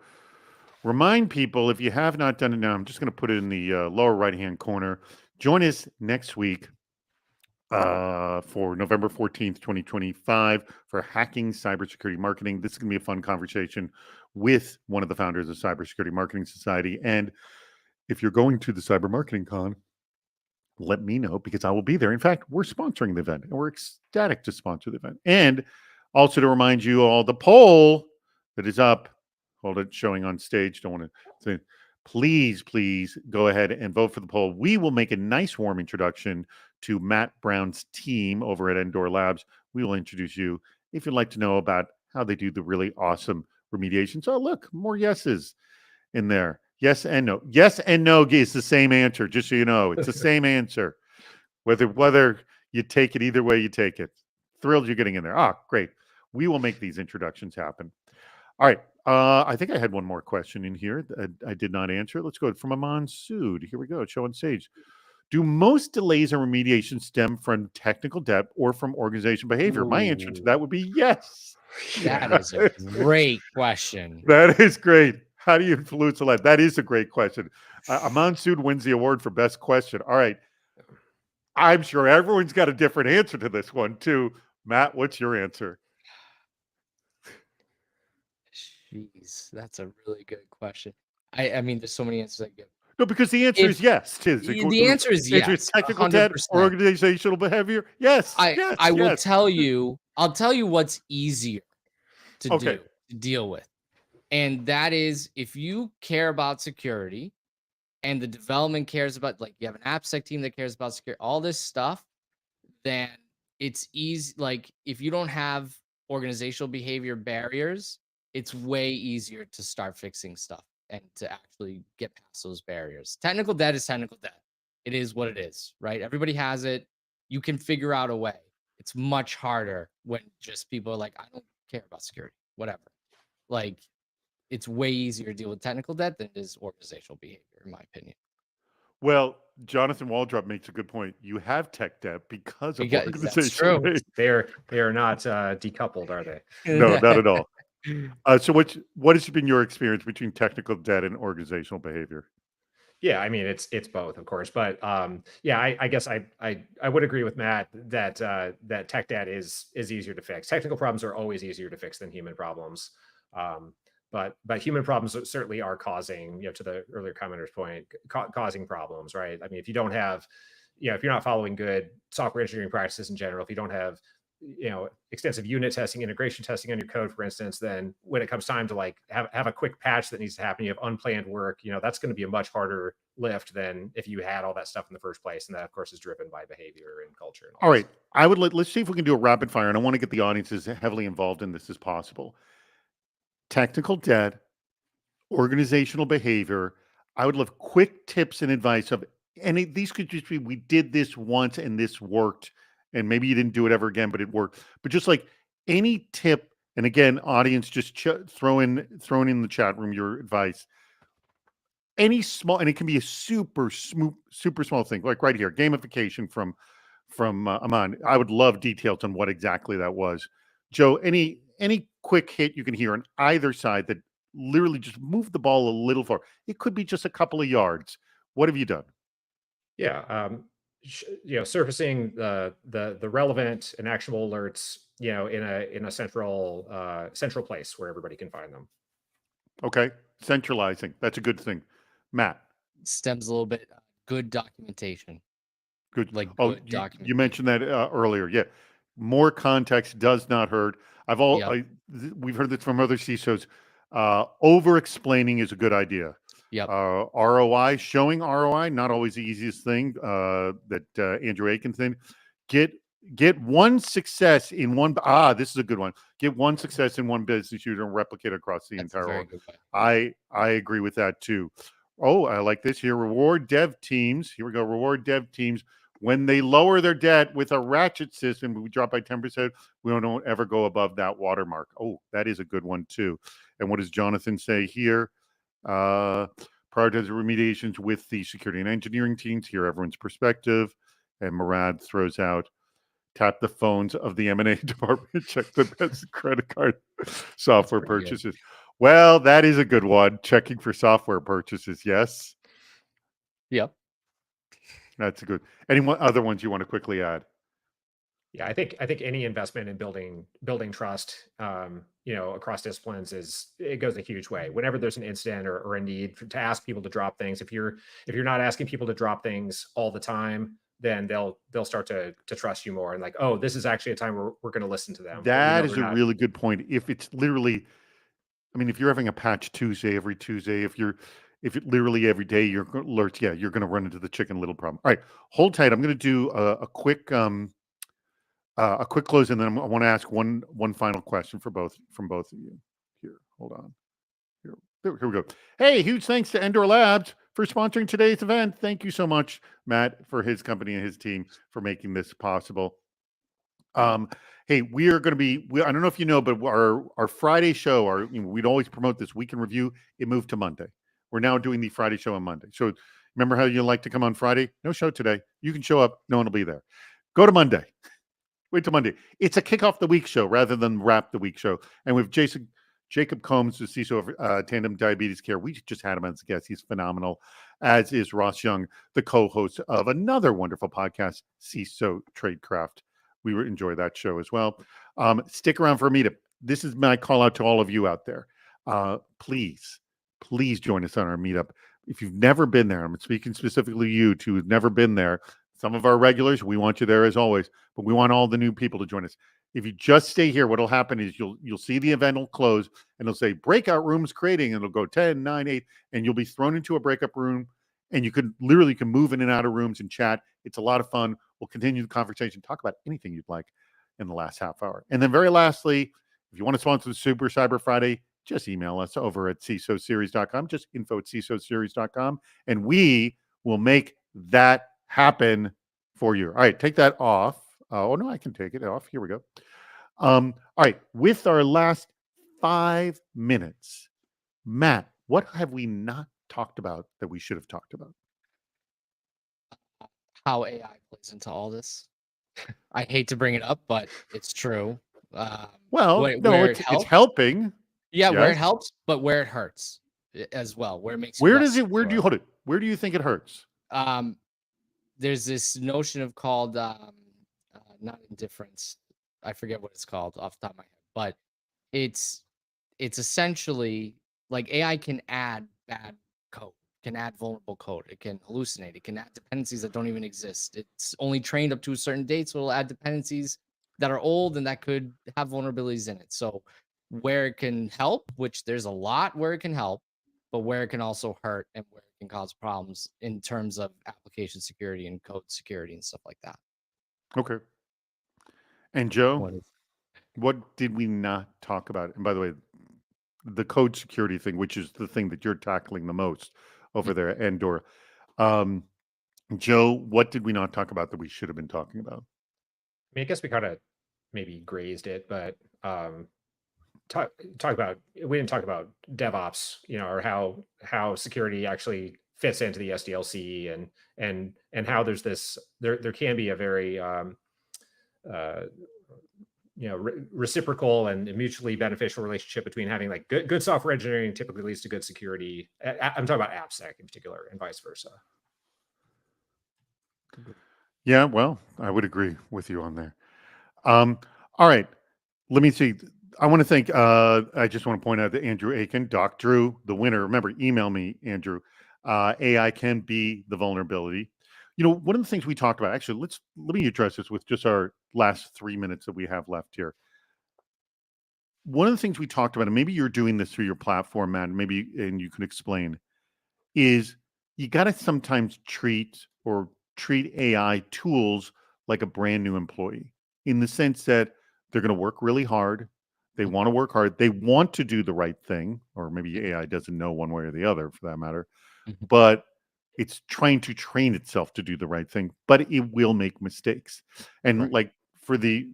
remind people, if you have not done it now, I'm just going to put it in the lower right-hand corner. Join us next week for November 14th, 2025 for Hacking Cybersecurity Marketing. This is going to be a fun conversation with one of the founders of Cybersecurity Marketing Society. And if you're going to the Cyber Marketing Con, let me know, because I will be there. In fact, we're sponsoring the event, and we're ecstatic to sponsor the event. And also to remind you all, the poll that is up, hold it, showing on stage. Don't want to say, please go ahead and vote for the poll. We will make a nice warm introduction to Matt Brown's team over at Endor Labs. We will introduce you if you'd like to know about how they do the really awesome remediation. So look, more yeses in there. Yes and no. Yes and no is the same answer, just so you know. It's the same answer. Whether you take it, either way you take it. Thrilled you're getting in there. Ah, great. We will make these introductions happen. All right. I think I had one more question in here that I did not answer. Let's go from Aman Sood. Here we go. Show on stage. Do most delays in remediation stem from technical debt or from organization behavior? My answer to that would be yes. That is a great question. That is great. How do you influence a lot? That is a great question. Aman Sood wins the award for best question. All right. I'm sure everyone's got a different answer to this one too. Matt, what's your answer? Jeez, that's a really good question. I mean, there's so many answers I give. No, because the answer is yes. The answer is yes. Technical debt or organizational behavior. Yes. I will tell you. I'll tell you what's easier to deal with, and that is if you care about security, and the development cares about, like, you have an AppSec team that cares about security, all this stuff, then it's easy. Like, if you don't have organizational behavior barriers, it's way easier to start fixing stuff and to actually get past those barriers. Technical debt is technical debt. It is what it is, right? Everybody has it. You can figure out a way. It's much harder when just people are like, I don't care about security, whatever. Like, it's way easier to deal with technical debt than it is organizational behavior, in my opinion. Well, Jonathan Waldrop makes a good point. You have tech debt because of organizational behavior. They are not decoupled, are they? No, not at all. So what has been your experience between technical debt and organizational behavior? Yeah, I mean, it's both, of course, but yeah, I guess I would agree with Matt that that tech debt is easier to fix. Technical problems are always easier to fix than human problems, but human problems certainly are causing, to the earlier commenter's point, causing problems, right? I mean, if you don't have, if you're not following good software engineering practices in general, if you don't have extensive unit testing, integration testing on your code, for instance, then when it comes time to like have a quick patch that needs to happen, you have unplanned work, that's going to be a much harder lift than if you had all that stuff in the first place. And that, of course, is driven by behavior and culture. And all right. Let's see if we can do a rapid fire. And I want to get the audience as heavily involved in this as possible. Technical debt organizational behavior. I would love quick tips and advice of any. These could just be, we did this once and this worked, and maybe you didn't do it ever again, but it worked. But just like any tip, and again, audience, just throw in the chat room your advice. Any small, and it can be a super small thing, like right here, gamification from Aman. I would love details on what exactly that was. Joe, any quick hit you can hear on either side that literally just move the ball a little far. It could be just a couple of yards. What have you done? Yeah, surfacing the relevant and actionable alerts, in a central place where everybody can find them. Okay, centralizing. That's a good thing. Matt, Stems a little bit. Good documentation. good. Like Oh, good you documentation. mentioned that earlier. Yeah, more context does not hurt. Yep. We've heard this from other CISOs. Over explaining is a good idea. Yep. ROI, showing ROI, not always the easiest thing. That Andrew Aiken thing. Get one success in one. This is a good one. Get one success in one business unit and replicate across the That's a entire very org. good way. I agree with that too. Oh, I like this here. Reward dev teams. Here we go. Reward dev teams when they lower their debt with a ratchet system. We drop by 10%. We don't ever go above that watermark. Oh, that is a good one too. And what does Jonathan say here? Prioritize remediations with the security and engineering teams. Hear everyone's perspective. And Murad throws out, tap the phones of the M&A department, check the best credit card software pretty good. purchases. Well, that is a good one. Checking for software purchases. Yes, Yep. that's a good. Any other ones you want to quickly add? Yeah, I think any investment in building trust, across disciplines it goes a huge way. Whenever there's an incident or a need to ask people to drop things, if you're not asking people to drop things all the time, then they'll start to trust you more, and like, oh, this is actually a time where we're going to listen to them. That is a really good point. If it's literally, I mean, if you're having a patch Tuesday every Tuesday, if it literally every day you're alerts, yeah, you're going to run into the Chicken Little problem. All right, hold tight. I'm going to do a quick close, and then I want to ask one final question from both of you. Here, hold on. Here we go. Hey, huge thanks to Endor Labs for sponsoring today's event. Thank you so much, Matt, for his company and his team for making this possible. Hey, we are going to be. I don't know if you know, but our Friday show, we'd always promote this week in review. It moved to Monday. We're now doing the Friday show on Monday. So remember how you like to come on Friday? No show today. You can show up. No one will be there. Go to Monday. Wait till Monday. It's a kick off the week show rather than wrap the week show. And with Jacob Combs, the CISO of Tandem Diabetes Care, we just had him as a guest. He's phenomenal, as is Ross Young, the co-host of another wonderful podcast, CISO Tradecraft. We would enjoy that show as well. Stick around for a meetup. This is my call out to all of you out there. Please join us on our meetup. If you've never been there, I'm speaking specifically to you two who've never been there. Some of our regulars, we want you there as always, but we want all the new people to join us. If you just stay here, what'll happen is you'll see the event will close and it'll say breakout rooms creating, and it'll go 10, 9, 8, and you'll be thrown into a breakup room, and you can move in and out of rooms and chat. It's a lot of fun. We'll continue the conversation, talk about anything you'd like in the last half hour. And then very lastly, if you want to sponsor the Super Cyber Friday, just email us over at CISOseries.com, just info@CISOseries.com, and we will make that happen for you. All right, take that off. Oh, no, I can take it off. Here we go. All right, with our last 5 minutes, Matt, what have we not talked about that we should have talked about? How AI plays into all this. I hate to bring it up, but it's true. Well, no, it's helping. Yeah, yes. Where it helps, but where it hurts as well. Where it makes you where do you hold it? Where do you think it hurts? There's this notion of called not indifference. I forget what it's called off the top of my head, but it's essentially like AI can add bad code, can add vulnerable code, it can hallucinate, it can add dependencies that don't even exist. It's only trained up to a certain date, so it'll add dependencies that are old and that could have vulnerabilities in it. So where it can help, which there's a lot where it can help, but where it can also hurt and where it can cause problems in terms of application security and code security and stuff like that. Okay. And Joe, what did we not talk about? And by the way, the code security thing, which is the thing that you're tackling the most over there at Endor. Joe, what did we not talk about that we should have been talking about? I mean, I guess we kind of maybe grazed it, but talk about we didn't talk about DevOps, or how security actually fits into the SDLC, and how there's this there can be a very reciprocal and mutually beneficial relationship between having like good software engineering typically leads to good security. I'm talking about AppSec in particular, and vice versa. Yeah, well, I would agree with you on there. All right, let me see. I want to thank, I just want to point out that Andrew Aiken, Doc Drew, the winner. Remember, email me, Andrew. AI can be the vulnerability. One of the things we talked about, actually, let me address this with just our last 3 minutes that we have left here. One of the things we talked about, and maybe you're doing this through your platform, Matt, and you can explain, is you got to sometimes treat AI tools like a brand new employee, in the sense that they're going to work really hard. They want to work hard. They want to do the right thing, or maybe AI doesn't know one way or the other for that matter, but it's trying to train itself to do the right thing, but it will make mistakes. And Right. like for the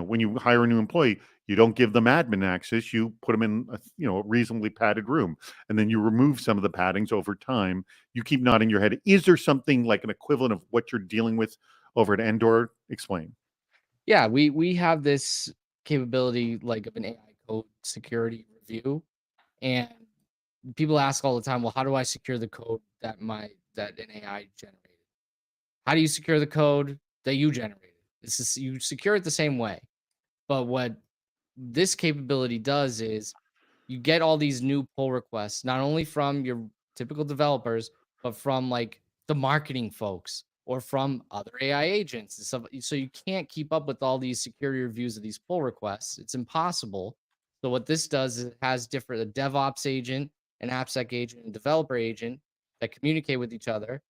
when you hire a new employee, you don't give them admin access. You put them in a reasonably padded room, and then you remove some of the paddings over time. You keep nodding your head. Is there something like an equivalent of what you're dealing with over at Endor? Explain. Yeah, we have this capability like of an AI code security review, and people ask all the time, well, how do I secure the code that an AI generated? How do you secure the code that you generated? You secure it the same way. But what this capability does is you get all these new pull requests, not only from your typical developers, but from like the marketing folks or from other AI agents and stuff. So you can't keep up with all these security reviews of these pull requests. It's impossible. So what this does is it has a DevOps agent, an AppSec agent, and developer agent that communicate with each other.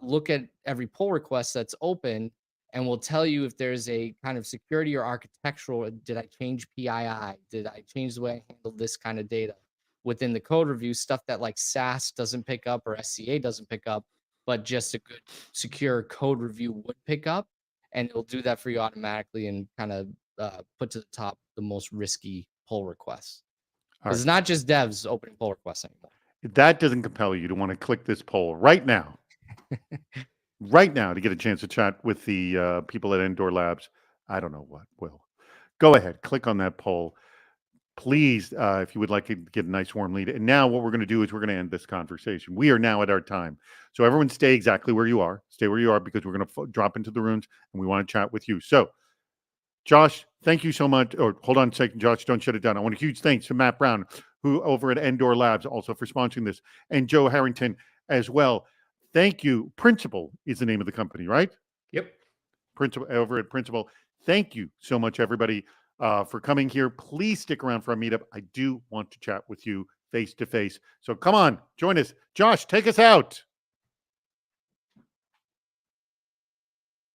Look at every pull request that's open, and will tell you if there's a kind of security or architectural. Did I change PII? Did I change the way I handled this kind of data within the code review? Stuff that like SAS doesn't pick up or SCA doesn't pick up, but just a good secure code review would pick up, and it'll do that for you automatically and kind of put to the top the most risky pull requests. All Because it's right. not just devs opening pull requests anymore. If that doesn't compel you to want to click this poll right now, right now, to get a chance to chat with the people at Endor Labs, I don't know what will. Go ahead, click on that poll. Please, if you would like to get a nice warm lead. And now what we're going to do is we're going to end this conversation. We are now at our time. So everyone stay exactly where you are. Stay where you are, because we're going to drop into the rooms and we want to chat with you. So Josh, thank you so much. Or hold on a second, Josh, don't shut it down. I want a huge thanks to Matt Brown, who over at Endor Labs, also for sponsoring this, and Joe Harrington as well. Thank you. Principal is the name of the company, right? Yep. Principal, over at Principal. Thank you so much, everybody, for coming here. Please stick around for our meetup. I do want to chat with you face to face. So come on, join us. Josh, take us out.